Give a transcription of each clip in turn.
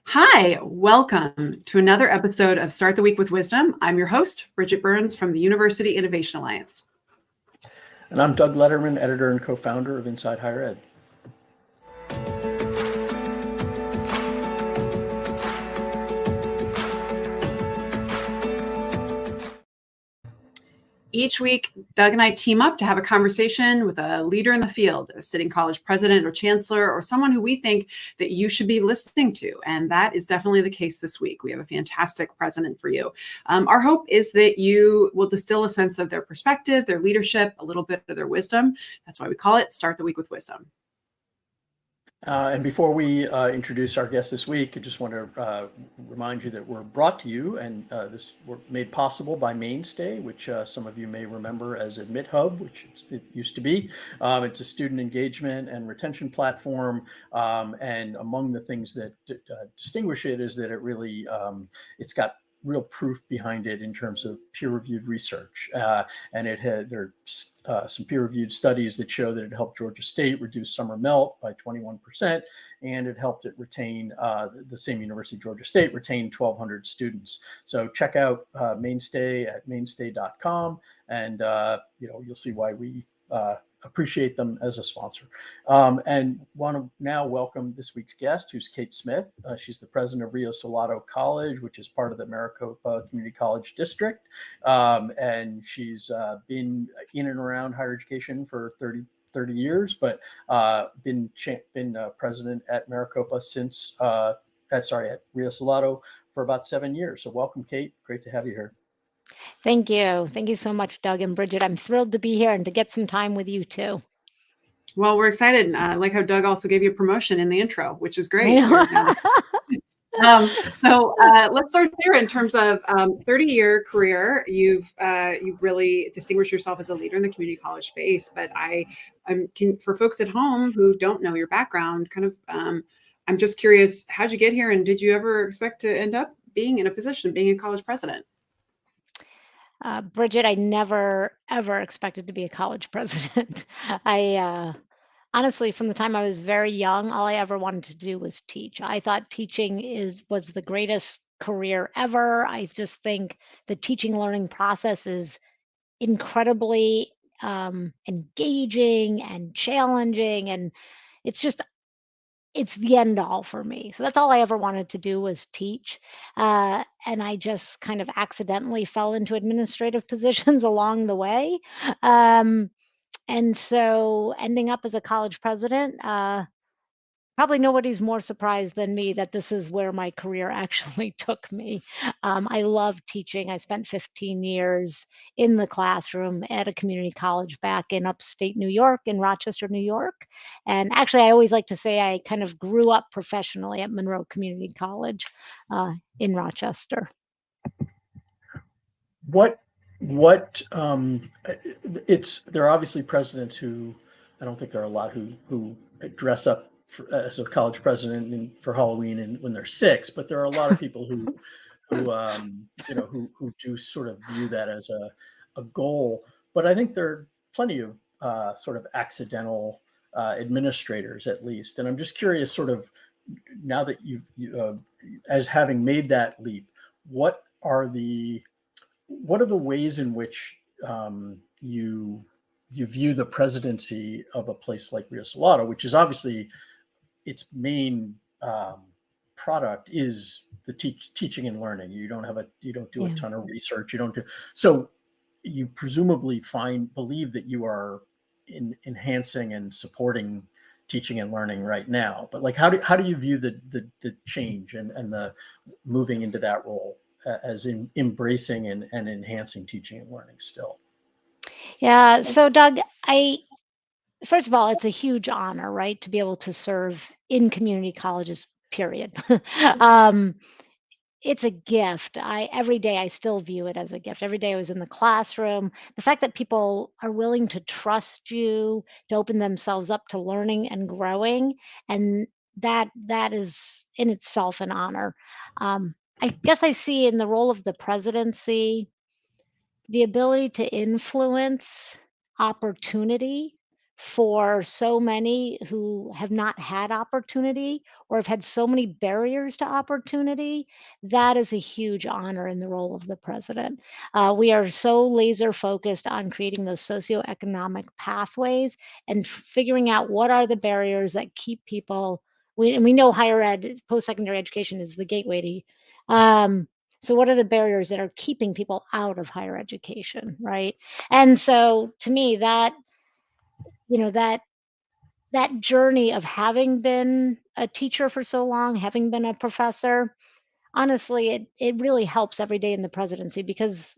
Hi, welcome to another episode of Start the Week with Wisdom. I'm your host, Bridget Burns from the University Innovation Alliance. And I'm Doug Lederman, editor and co-founder of Inside Higher Ed. Each week, Doug and I team up to have a conversation with a leader in the field, a sitting college president or chancellor, or someone who we think that you should be listening to. And that is definitely the case this week. We have a fantastic president for you. Our hope is that you will distill a sense of their perspective, their leadership, a little bit of their wisdom. That's why we call it Start the Week with Wisdom. And before we introduce our guest this week, I just want to remind you that we're brought to you, and this were made possible by Mainstay, which some of you may remember as AdmitHub, which it used to be. It's a student engagement and retention platform, and among the things that distinguish it is that it really it's got real proof behind it in terms of peer-reviewed research, and there are some peer-reviewed studies that show that it helped Georgia State reduce summer melt by 21%, and it helped it retain the same university, Georgia State, retain 1,200 students. So check out Mainstay at mainstay.com, and you'll see why we appreciate them as a sponsor. And want to now welcome this week's guest, who's Kate Smith. She's the president of Rio Salado College, which is part of the Maricopa Community College District. And she's been in and around higher education for 30 years, but been president at Maricopa since, at Rio Salado for about 7 years. So welcome, Kate. Great to have you here. Thank you. Thank you so much, Doug and Bridget. I'm thrilled to be here and to get some time with you too. Well, we're excited. I like how Doug also gave you a promotion in the intro, which is great. So let's start there in terms of 30-year career. You've really distinguished yourself as a leader in the community college space. But for folks at home who don't know your background, I'm just curious, how'd you get here, and did you ever expect to end up being in a position, being a college president? Bridget, I never, ever expected to be a college president. Honestly, from the time I was very young, all I ever wanted to do was teach. I thought teaching was the greatest career ever. I just think the teaching learning process is incredibly engaging and challenging, and it's the end all for me. So that's all I ever wanted to do was teach. And I just kind of accidentally fell into administrative positions along the way. And so ending up as a college president, probably nobody's more surprised than me that this is where my career actually took me. I love teaching. I spent 15 years in the classroom at a community college back in upstate New York, in Rochester, New York. And actually, I always like to say I kind of grew up professionally at Monroe Community College in Rochester. There are obviously presidents who, I don't think there are a lot who dress up as a college president for Halloween and when they're 6, but there are a lot of people who do sort of view that as a goal. But I think there are plenty of sort of accidental administrators, at least. And I'm just curious, sort of, now that you as having made that leap, what are the ways in which you view the presidency of a place like Rio Salado, which is obviously its main product is the teaching and learning. You don't do a ton of research. So you presumably believe that you are enhancing and supporting teaching and learning right now. But like, how do you view the change and the moving into that role as embracing and enhancing teaching and learning still? Yeah. So Doug, first of all, it's a huge honor, right, to be able to serve in community colleges, period. It's a gift. Every day I still view it as a gift. Every day I was in the classroom. The fact that people are willing to trust you, to open themselves up to learning and growing, and that is in itself an honor. I guess I see in the role of the presidency the ability to influence opportunity for so many who have not had opportunity or have had so many barriers to opportunity, that is a huge honor in the role of the president. We are so laser focused on creating those socioeconomic pathways and figuring out what are the barriers that keep people. And we know higher ed, post-secondary education is the gateway to. So what are the barriers that are keeping people out of higher education, right? And so to me, that that journey of having been a teacher for so long, having been a professor, honestly, it really helps every day in the presidency because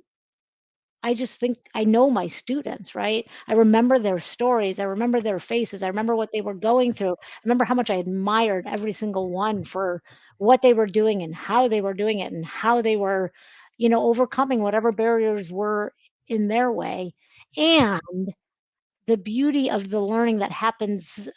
I just think I know my students, right? I remember their stories. I remember their faces. I remember what they were going through. I remember how much I admired every single one for what they were doing and how they were doing it and how they were, overcoming whatever barriers were in their way. And the beauty of the learning that happens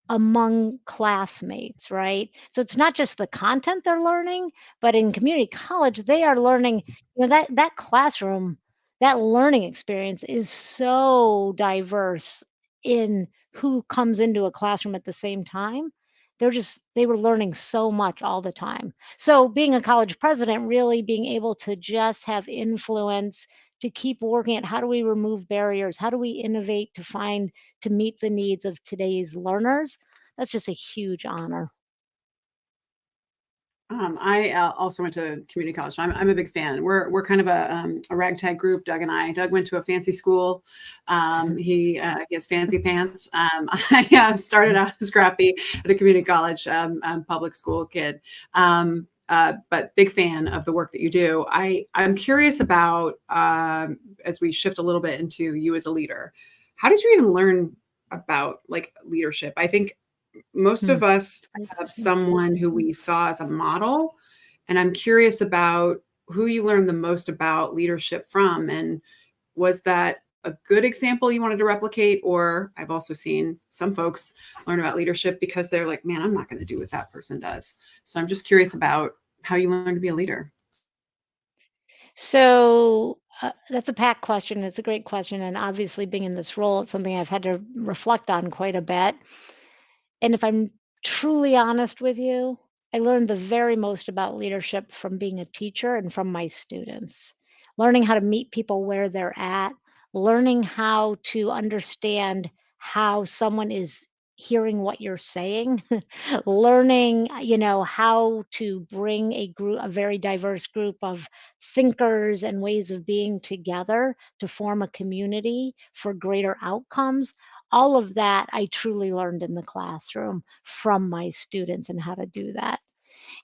among classmates, right? So it's not just the content they're learning, but in community college, they are learning, that classroom, that learning experience is so diverse in who comes into a classroom at the same time. They were learning so much all the time. So being a college president, really being able to just have influence to keep working at how do we remove barriers? How do we innovate to meet the needs of today's learners? That's just a huge honor. I also went to community college. So I'm a big fan. We're kind of a ragtag group. Doug and I. Doug went to a fancy school. He has fancy pants. I started out scrappy at a community college, public school kid. But big fan of the work that you do. I'm curious about as we shift a little bit into you as a leader. How did you even learn about like leadership? I think most of us have someone who we saw as a model. And I'm curious about who you learned the most about leadership from. And was that a good example you wanted to replicate? Or I've also seen some folks learn about leadership because they're like, man, I'm not going to do what that person does. So I'm just curious about how you learn to be a leader. So that's a packed question. It's a great question. And obviously, being in this role, it's something I've had to reflect on quite a bit. And if I'm truly honest with you, I learned the very most about leadership from being a teacher and from my students. Learning how to meet people where they're at, learning how to understand how someone is hearing what you're saying, learning, how to bring a very diverse group of thinkers and ways of being together to form a community for greater outcomes. All of that I truly learned in the classroom from my students and how to do that.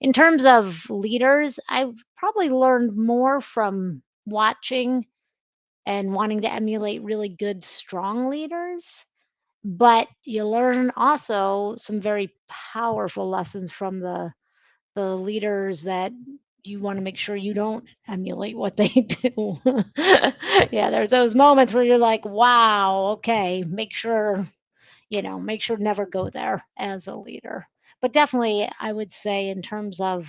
In terms of leaders, I've probably learned more from watching and wanting to emulate really good, strong leaders. But you learn also some very powerful lessons from the leaders that you want to make sure you don't emulate what they do. Yeah, there's those moments where you're like, wow, okay, make sure never go there as a leader. But definitely, I would say in terms of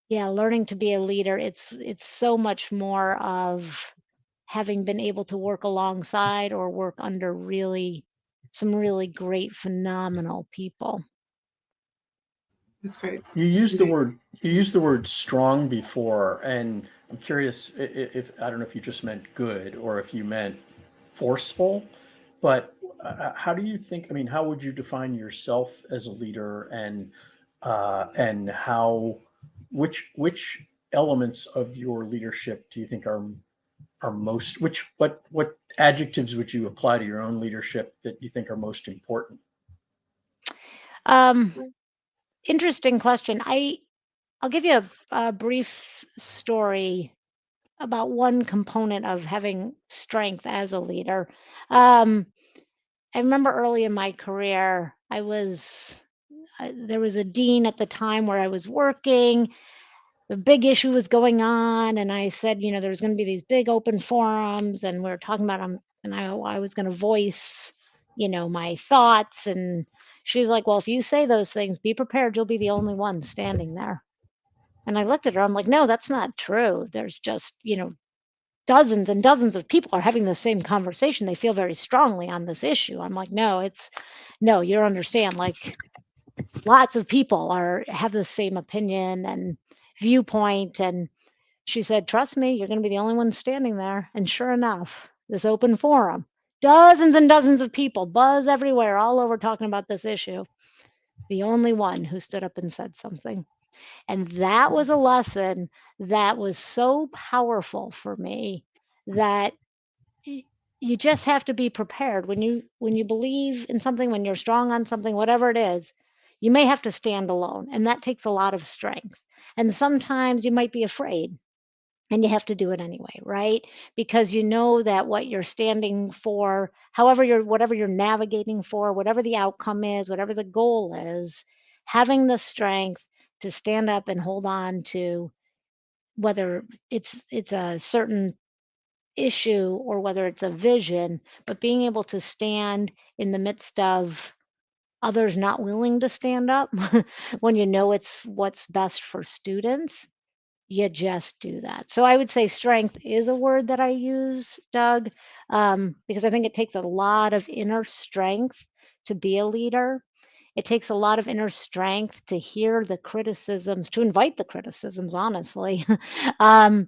learning to be a leader, it's so much more of having been able to work alongside or work under some really great, phenomenal people. That's great. You used the word strong before, and I'm curious if I don't know if you just meant good or if you meant forceful, but how do you think? I mean, how would you define yourself as a leader, and how which elements of your leadership do you think are most what adjectives would you apply to your own leadership that you think are most important? Um, Interesting question. I'll give you a brief story about one component of having strength as a leader. Um, I remember early in my career, there was a dean at the time where I was working. The big issue was going on, and I said, there was going to be these big open forums, and we were talking about them, and I was going to voice, my thoughts, and she's like, well, if you say those things, be prepared, you'll be the only one standing there. And I looked at her, I'm like, no, that's not true. There's just, dozens and dozens of people are having the same conversation. They feel very strongly on this issue. I'm like, no, you don't understand. Like, lots of people have the same opinion and viewpoint. And she said, trust me, you're going to be the only one standing there. And sure enough, this open forum, dozens and dozens of people, buzz everywhere, all over talking about this issue. The only one who stood up and said something. And that was a lesson that was so powerful for me, that you just have to be prepared when you believe in something, when you're strong on something, whatever it is. You may have to stand alone, and that takes a lot of strength. And sometimes you might be afraid, and you have to do it anyway, right? Because you know that what you're standing for, whatever you're navigating for, whatever the outcome is, whatever the goal is, having the strength to stand up and hold on to, whether it's a certain issue or whether it's a vision, but being able to stand in the midst of others not willing to stand up when you know it's what's best for students, you just do that. So I would say strength is a word that I use, Doug, because I think it takes a lot of inner strength to be a leader. It takes a lot of inner strength to hear the criticisms, to invite the criticisms, honestly, um,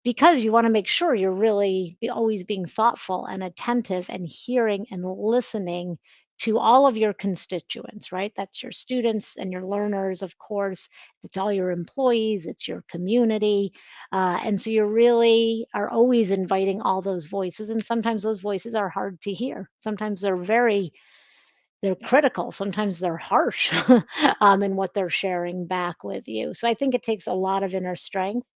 because you want to make sure you're really always being thoughtful and attentive and hearing and listening to all of your constituents, right? That's your students and your learners, of course. It's all your employees, it's your community. And so you really are always inviting all those voices. And sometimes those voices are hard to hear. Sometimes they're critical. Sometimes they're harsh in what they're sharing back with you. So I think it takes a lot of inner strength.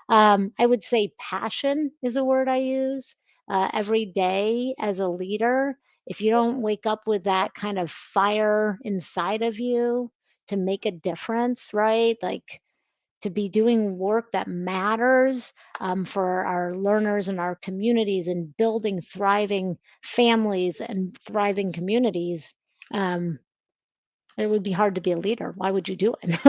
I would say passion is a word I use every day as a leader. If you don't wake up with that kind of fire inside of you to make a difference, right? Like, to be doing work that matters for our learners and our communities, and building thriving families and thriving communities. Um, it would be hard to be a leader. Why would you do it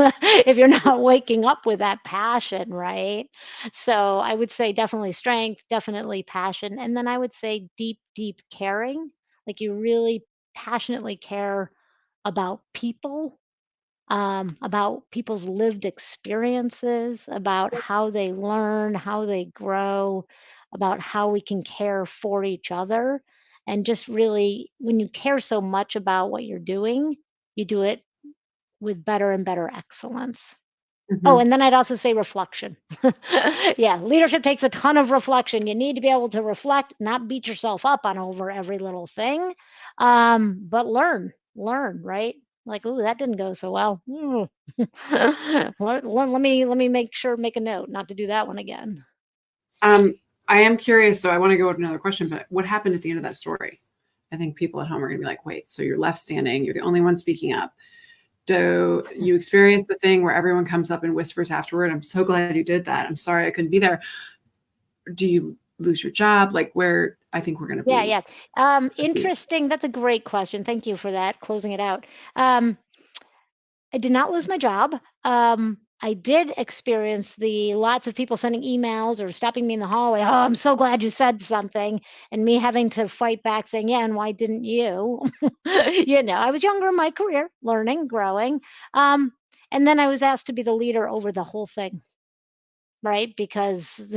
if you're not waking up with that passion, right? So I would say definitely strength, definitely passion. And then I would say deep, deep caring. Like, you really passionately care about people, about people's lived experiences, about how they learn, how they grow, about how we can care for each other. And just really, when you care so much about what you're doing, you do it with better and better excellence. Oh, Mhm. and then I'd also say reflection. Yeah, leadership takes a ton of reflection. You need to be able to reflect, not beat yourself up on over every little thing, but learn, right? Like, ooh, that didn't go so well. Ooh. Let me make a note not to do that one again. I am curious, so I want to go to another question, but what happened at the end of that story? I think people at home are going to be like, wait, so you're left standing, you're the only one speaking up. Do you experience the thing where everyone comes up and whispers afterward, I'm so glad you did that. I'm sorry I couldn't be there. Do you lose your job? Like, where I think we're going to Yeah, be. yeah. Interesting. That's a great question. Thank you for that, closing it out. I did not lose my job. I did experience the lots of people sending emails or stopping me in the hallway. Oh, I'm so glad you said something, and me having to fight back, saying, "Yeah, and why didn't you?" I was younger in my career, learning, growing, um, and then I was asked to be the leader over the whole thing, right? Because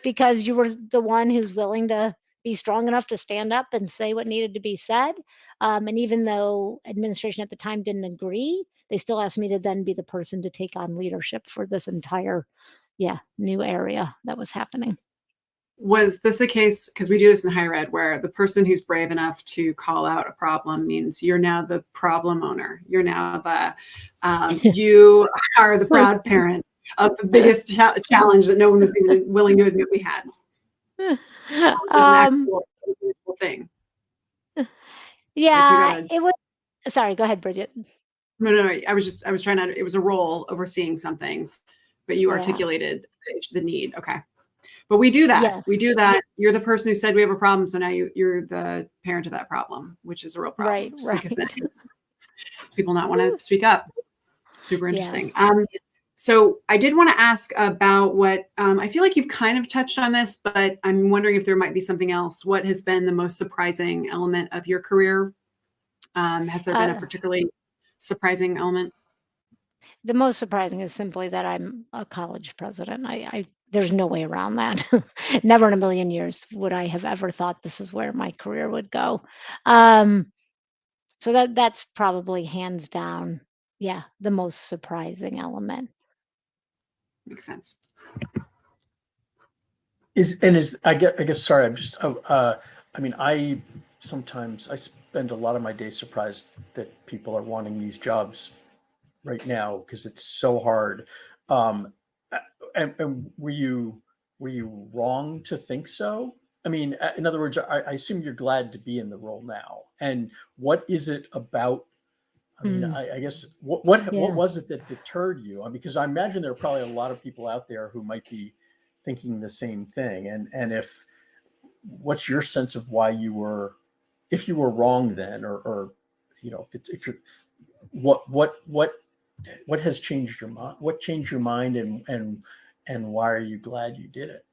because you were the one who's willing to be strong enough to stand up and say what needed to be said. And even though administration at the time didn't agree, they still asked me to then be the person to take on leadership for this entire, new area that was happening. Was this the case? Because we do this in higher ed, where the person who's brave enough to call out a problem means you're now the problem owner. You're now you are the proud parent of the biggest challenge that no one was even willing to admit we had. An um, actual thing. Like, we yeah, gotta. it was. Sorry, go ahead, Bridget. No. I was trying to. It was a role overseeing something, but you Yeah. articulated the need. Okay. But we do that. Yes. We do that. You're the person who said we have a problem, so now you're the parent of that problem, which is a real problem. Right. Because then people not want to speak up. Super interesting. Yes. So I did want to ask about what I feel like you've kind of touched on this, but I'm wondering if there might be something else. What has been the most surprising element of your career? Has there been a particularly surprising element? The most surprising is simply that I'm a college president. There's no way around that. Never in a million years would I have ever thought this is where my career would go. Um, so that's probably hands down, yeah, the most surprising element. Makes sense. I guess sorry, I'm just I mean, I sometimes I spend a lot of my day surprised that people are wanting these jobs right now because it's so hard. Um, and were you wrong to think so? I mean, in other words, I assume you're glad to be in the role now. And what is it about? I mean, Mm, I guess what yeah. was it that deterred you? Because I imagine there are probably a lot of people out there who might be thinking the same thing. And if what's your sense of why you were, if you were wrong then, or if you're what has changed your mind? What changed your mind, and why are you glad you did it?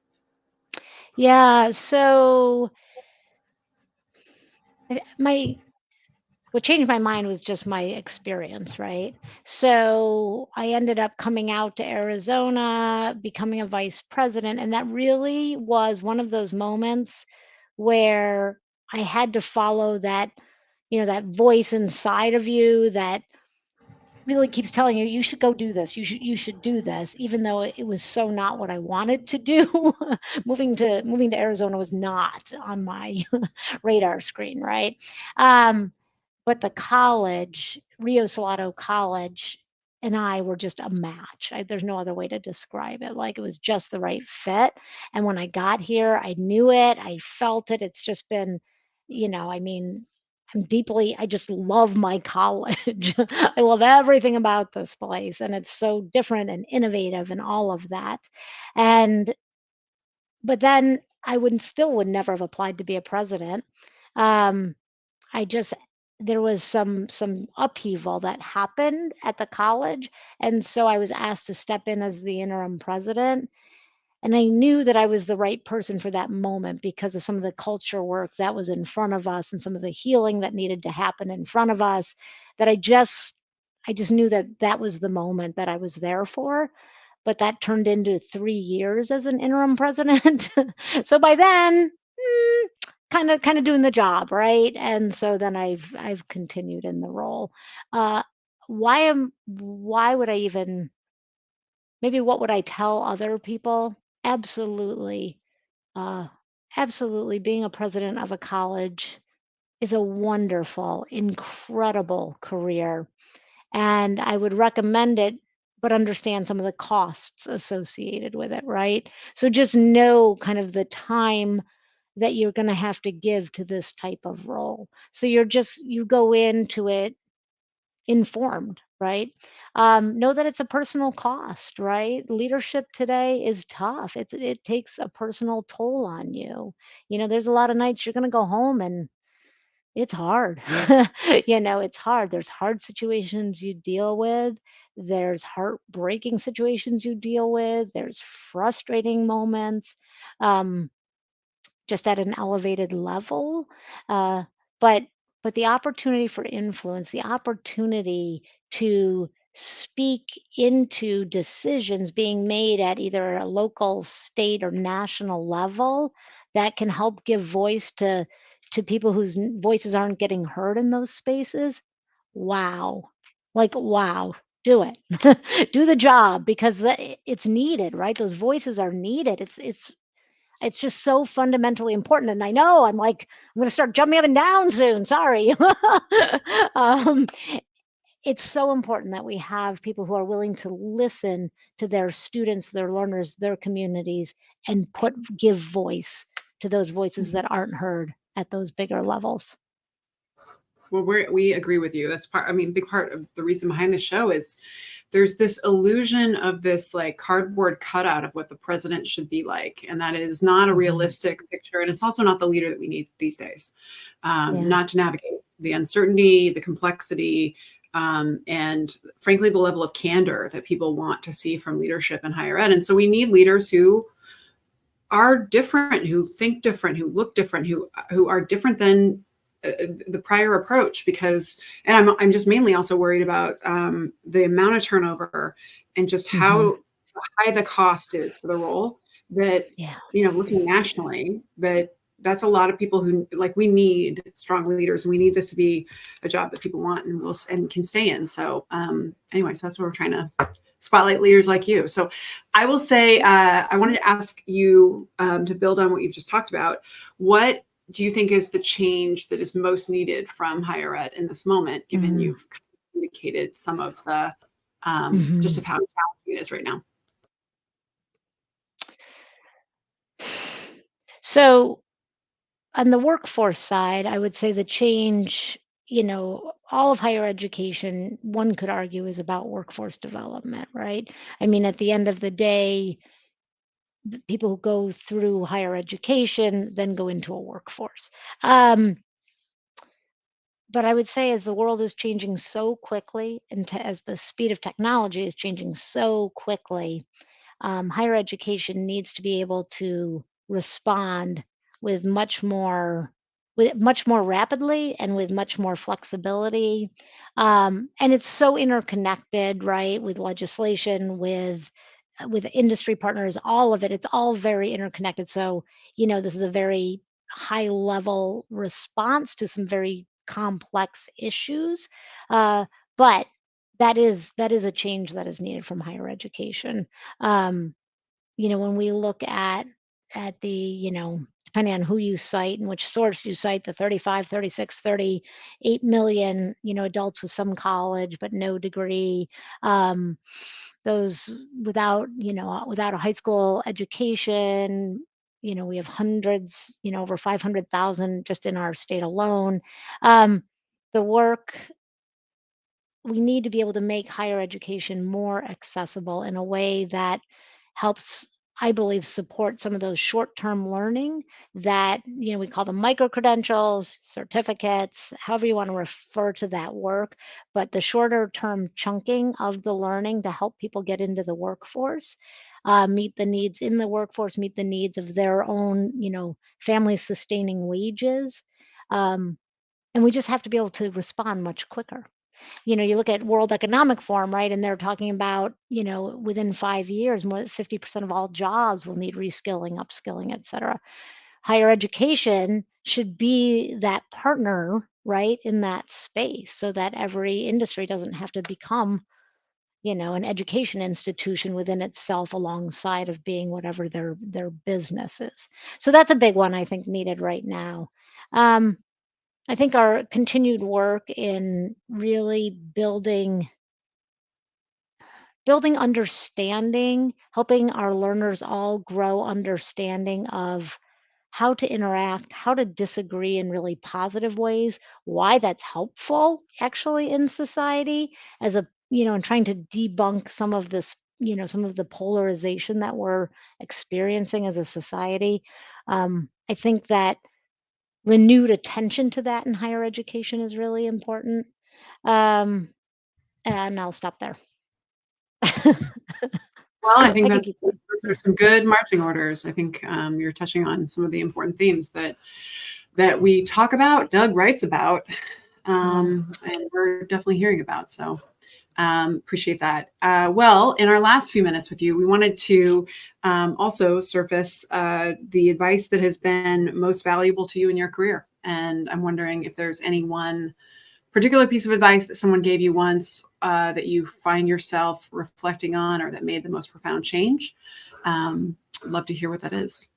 Yeah. So my what changed my mind was just my experience, right? So I ended up coming out to Arizona, becoming a vice president, and that really was one of those moments where I had to follow that, that voice inside of you that really keeps telling you you should go do this. You should do this, even though it was so not what I wanted to do. moving to Arizona was not on my radar screen, right? Um, but the college, Rio Salado College, and I were just a match. There's no other way to describe it. Like it was just the right fit. And when I got here, I knew it. I felt it. It's just been, I mean, I just love my college. I love everything about this place. And it's so different and innovative and all of that. And, but then I would never have applied to be a president. Um, I just there was some upheaval that happened at the college, and so I was asked to step in as the interim president, and I knew that I was the right person for that moment because of some of the culture work that was in front of us and some of the healing that needed to happen in front of us that I just knew that that was the moment that I was there for, but that turned into 3 years as an interim president. So by then, kind of doing the job, right? And so then I've continued in the role. Uh, why would I even maybe what would I tell other people? Absolutely. Uh, absolutely being a president of a college is a wonderful, incredible career. And I would recommend it, but understand some of the costs associated with it, right? So just know kind of the time that you're going to have to give to this type of role. So you go into it informed, right? Know that it's a personal cost, right? Leadership today is tough. It takes a personal toll on you. There's a lot of nights you're going to go home and it's hard. It's hard. There's hard situations you deal with. There's heartbreaking situations you deal with. There's frustrating moments. Um, just at an elevated level. Uh, but the opportunity for influence, the opportunity to speak into decisions being made at either a local, state, or national level that can help give voice to people whose voices aren't getting heard in those spaces. Wow. Like wow. Do it. Do the job because it's needed, right? Those voices are needed. It's just so fundamentally important. And I know I'm going to start jumping up and down soon. Sorry. um, it's so important that we have people who are willing to listen to their students, their learners, their communities, and give voice to those voices that aren't heard at those bigger levels. Well, we agree with you. That's big part of the reason behind the show is there's this illusion of this like cardboard cutout of what the president should be like. And that is not a realistic picture. And it's also not the leader that we need these days, Yeah. not to navigate the uncertainty, the complexity, and frankly, the level of candor that people want to see from leadership in higher ed. And so we need leaders who are different, who think different, who look different, who are different than the prior approach. Because, and I'm just mainly also worried about the amount of turnover and just how high the cost is for the role. That, you know, looking nationally, that's a lot of people who, like, we need strong leaders, and we need this to be a job that people want and can stay in. So anyway, so that's what we're trying to spotlight, leaders like you. So I will say, I wanted to ask you to build on what you've just talked about. What do you think is the change that is most needed from higher ed in this moment, given you've indicated some of the just of how challenging it is right now? So on the workforce side, I would say the change, you know, all of higher education, one could argue, is about workforce development, right? I mean, at the end of the day, the people who go through higher education then go into a workforce. But I would say, as the world is changing so quickly, and as the speed of technology is changing so quickly, higher education needs to be able to respond with much more rapidly and with much more flexibility. And it's so interconnected, right, with legislation, with industry partners, all of it. It's all very interconnected. So, you know, this is a very high level response to some very complex issues. But that is a change that is needed from higher education. Um, you know, when we look at the, you know, depending on who you cite and which source you cite, the 35, 36, 38 million, you know, adults with some college but no degree, those without, you know, without a high school education, you know, we have hundreds, you know, over 500,000 just in our state alone. Um, the work We need to be able to make higher education more accessible in a way that helps, I believe, support some of those short-term learning that, you know, we call them micro credentials, certificates, however you want to refer to that work, but the shorter term chunking of the learning to help people get into the workforce, meet the needs in the workforce, meet the needs of their own, you know, family sustaining wages. Um, and we just have to be able to respond much quicker. You know, you look at World Economic Forum, right? And they're talking about, you know, within 5 years, more than 50% of all jobs will need reskilling, upskilling, et cetera. Higher education should be that partner, right, in that space, so that every industry doesn't have to become, you know, an education institution within itself alongside of being whatever their business is. So that's a big one I think needed right now. Um, I think our continued work in really building understanding, helping our learners all grow understanding of how to interact, how to disagree in really positive ways, why that's helpful actually in society, as a, you know, and trying to debunk some of this, you know, some of the polarization that we're experiencing as a society. I think that renewed attention to that in higher education is really important. Um, and I'll stop there. Well, I think I could those keep going. are some good marching orders. I think you're touching on some of the important themes that we talk about, Doug writes about, and we're definitely hearing about. So appreciate that. Well, in our last few minutes with you, we wanted to also surface the advice that has been most valuable to you in your career. And I'm wondering if there's any one particular piece of advice that someone gave you once that you find yourself reflecting on, or that made the most profound change. I'd love to hear what that is.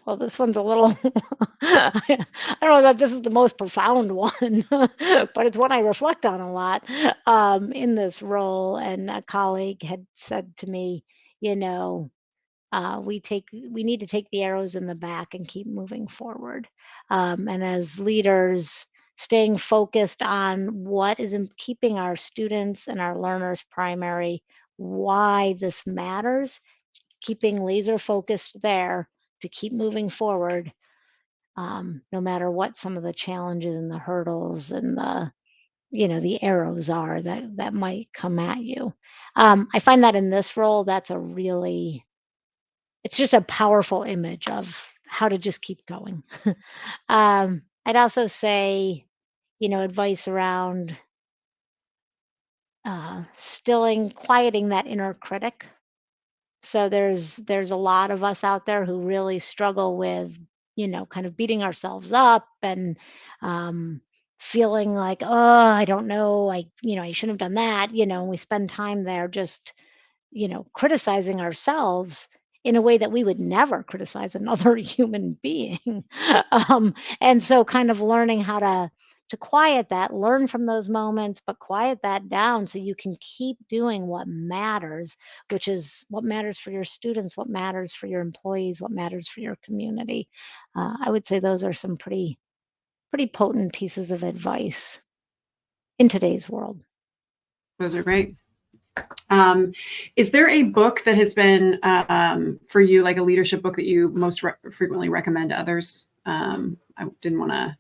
Well, this one's a little, I don't know that this is the most profound one, but it's one I reflect on a lot in this role. And a colleague had said to me, you know, we need to take the arrows in the back and keep moving forward. And as leaders, staying focused on what is keeping our students and our learners primary, why this matters, keeping laser focused there to keep moving forward. no matter what some of the challenges and the hurdles and the arrows are that might come at you. I find that in this role, it's just a powerful image of how to just keep going. I'd also say, advice around quieting that inner critic. So there's a lot of us out there who really struggle with, kind of beating ourselves up and feeling like, oh, I don't know, I shouldn't have done that, and we spend time there just, criticizing ourselves in a way that we would never criticize another human being. And so kind of learning how to quiet that, learn from those moments, but quiet that down so you can keep doing what matters, which is what matters for your students, what matters for your employees, what matters for your community. I would say those are some pretty potent pieces of advice in today's world. Those are great. Is there a book that has been for you, like a leadership book that you most frequently recommend to others? I didn't want to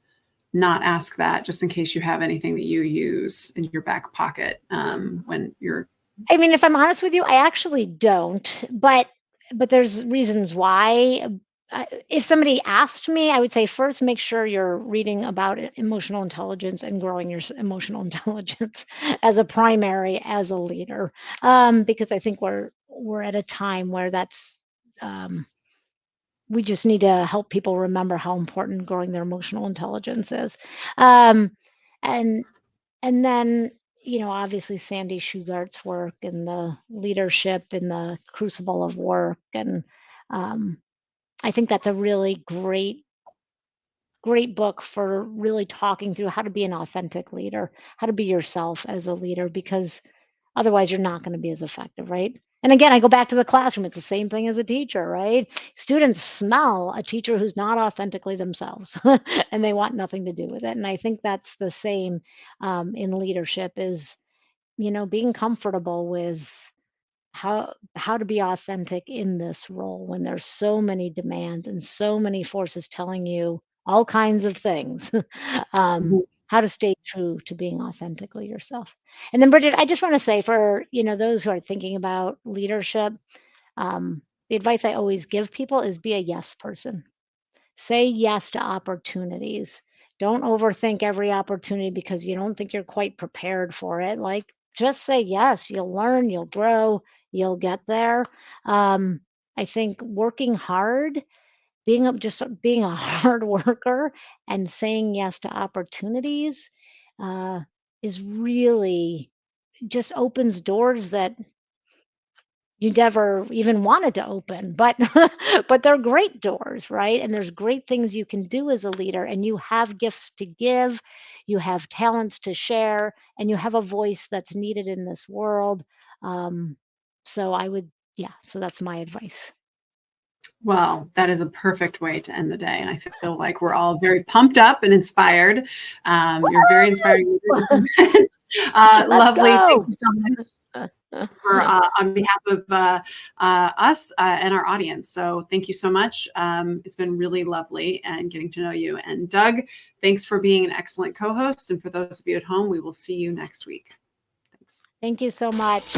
not ask that, just in case you have anything that you use in your back pocket when you're. I mean, if I'm honest with you, I actually don't, but there's reasons why. If somebody asked me, I would say first make sure you're reading about emotional intelligence and growing your emotional intelligence as a primary as a leader, because I think we're at a time where that's we just need to help people remember how important growing their emotional intelligence is, and then obviously Sandy Shugart's work and the leadership in the crucible of work, and I think that's a really great book for really talking through how to be an authentic leader, how to be yourself as a leader, because otherwise you're not going to be as effective, right? And again, I go back to the classroom. It's the same thing as a teacher, right? Students smell a teacher who's not authentically themselves and they want nothing to do with it. And I think that's the same in leadership is, being comfortable with how to be authentic in this role when there's so many demands and so many forces telling you all kinds of things. Mhm. How to stay true to being authentically yourself. And then Bridget, I just want to say for those who are thinking about leadership, the advice I always give people is be a yes person. Say yes to opportunities. Don't overthink every opportunity because you don't think you're quite prepared for it. Like, just say yes. You'll learn, you'll grow, you'll get there. I think working hard, being a hard worker and saying yes to opportunities uh, is really just opens doors that you never even wanted to open, but but they're great doors, right? And there's great things you can do as a leader, and you have gifts to give, you have talents to share, and you have a voice that's needed in this world. um, so I would, yeah, so that's my advice. Well, that is a perfect way to end the day. And I feel like we're all very pumped up and inspired. You're very inspiring. Lovely. Go. Thank you so much for on behalf of us and our audience. So thank you so much. It's been really lovely and getting to know you. And Doug, thanks for being an excellent co-host. And for those of you at home, we will see you next week. Thanks. Thank you so much.